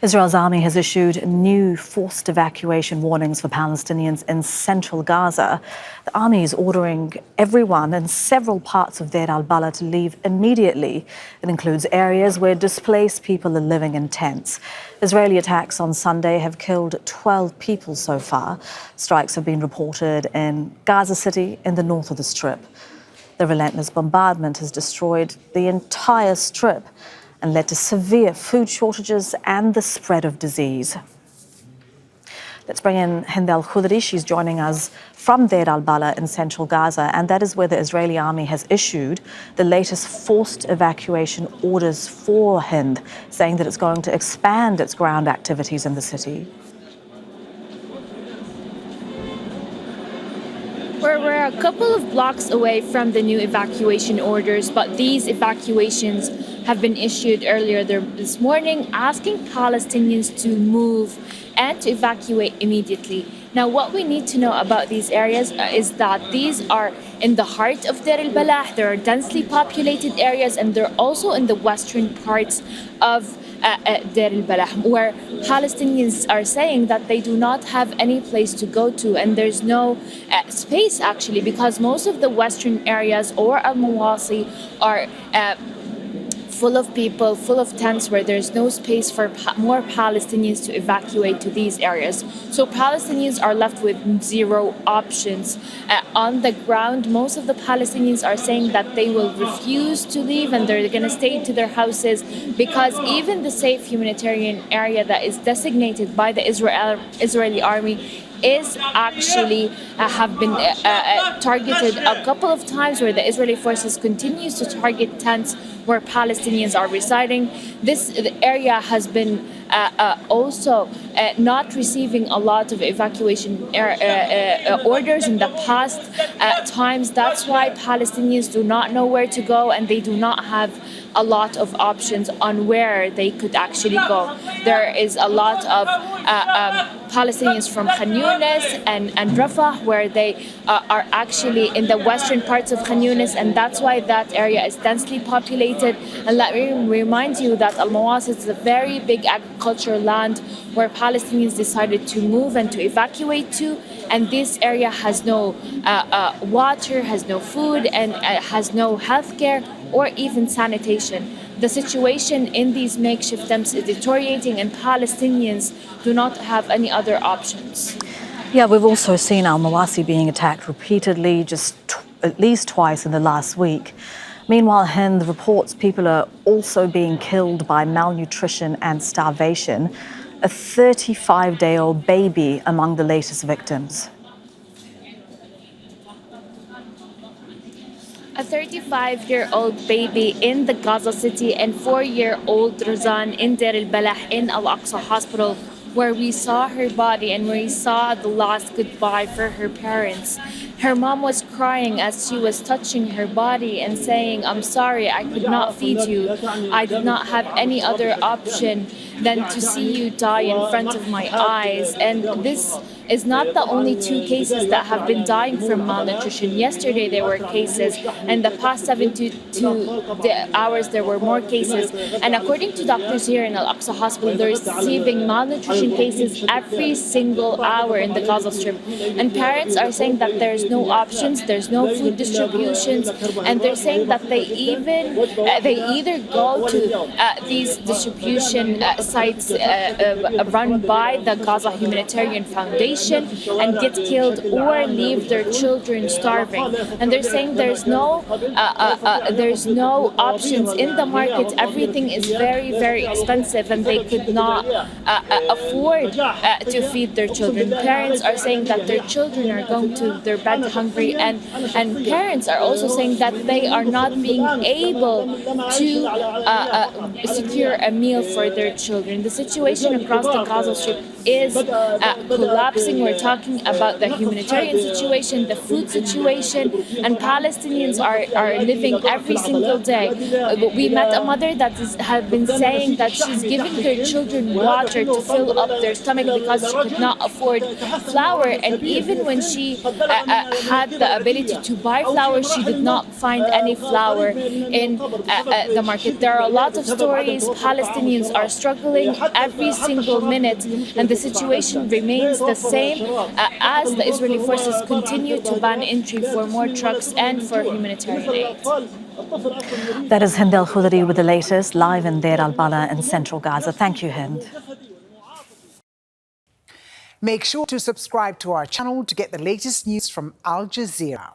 Israel's army has issued new forced evacuation warnings for Palestinians in central Gaza. The army is ordering everyone in several parts of Deir el-Balah to leave immediately. It includes areas where displaced people are living in tents. Israeli attacks on Sunday have killed 12 people so far. Strikes have been reported in Gaza City in the north of the Strip. The relentless bombardment has destroyed the entire Strip and led to severe food shortages and the spread of disease. Let's bring in Hind Khoudary. She's joining us from Deir el-Balah in central Gaza, and that is where the Israeli army has issued the latest forced evacuation orders for Hind, saying that it's going to expand its ground activities in the city. We're a couple of blocks away from the new evacuation orders, but these evacuations have been issued earlier this morning, asking Palestinians to move and to evacuate immediately. Now, what we need to know about these areas is that these are in the heart of Deir el-Balah. They are densely populated areas, and they're also in the western parts of Deir el-Balah, where Palestinians are saying that they do not have any place to go to, and there's no space actually, because most of the western areas or al-Mawasi are full of people, full of tents, where there's no space for more Palestinians to evacuate to these areas. So Palestinians are left with zero options. On the ground, most of the Palestinians are saying that they will refuse to leave and they're going to stay to their houses, because even the safe humanitarian area that is designated by the Israeli army is actually have been targeted a couple of times, where the Israeli forces continues to target tents where Palestinians are residing. This area has been also not receiving a lot of evacuation orders in the past times. That's why Palestinians do not know where to go, and they do not have a lot of options on where they could actually go. There is a lot of Palestinians from Khan Younis and Rafah, where they are actually in the western parts of Khan Younis, and that's why that area is densely populated. And let me remind you that Al-Mawasi is a very big agricultural land where Palestinians decided to move and to evacuate to, and this area has no water, has no food, and has no healthcare or even sanitation. The situation in these makeshift tents is deteriorating, and Palestinians do not have any other options. Yeah, we've also seen al-Mawasi being attacked repeatedly, just at least twice in the last week. Meanwhile, Hind reports people are also being killed by malnutrition and starvation. A 35-day-old baby among the latest victims. A 35-year-old baby in the Gaza City and 4-year-old Razan in Deir el-Balah in Al-Aqsa Hospital, where we saw her body and where we saw the last goodbye for her parents. Her mom was crying as she was touching her body and saying, "I'm sorry, I could not feed you. I did not have any other option than to see you die in front of my eyes." And this is not the only 2 cases that have been dying from malnutrition. Yesterday there were cases, and the past 72 hours there were more cases. And according to doctors here in Al-Aqsa Hospital, they're receiving malnutrition cases every single hour in the Gaza Strip. And parents are saying that there's no options, there's no food distributions, and they're saying that they either go to these distribution sites run by the Gaza Humanitarian Foundation and get killed, or leave their children starving. And they're saying there's no options in the market. Everything is very, very expensive, and they could not afford to feed their children. Parents are saying that their children are going to their bed hungry, and parents are also saying that they are not being able to secure a meal for their children. The situation across the Gaza Strip is collapsing. We're talking about the humanitarian situation, the food situation, and Palestinians are living every single day. We met a mother that has been saying that she's giving her children water to fill up their stomach because she could not afford flour, and even when she had the ability to buy flour, she did not find any flour in the market. There are a lot of stories. Palestinians are struggling trickling every single minute, and the situation remains the same as the Israeli forces continue to ban entry for more trucks and for humanitarian aid. That is Hind Khoudary with the latest live in Deir el-Balah in central Gaza. Thank you, Hind. Make sure to subscribe to our channel to get the latest news from Al Jazeera.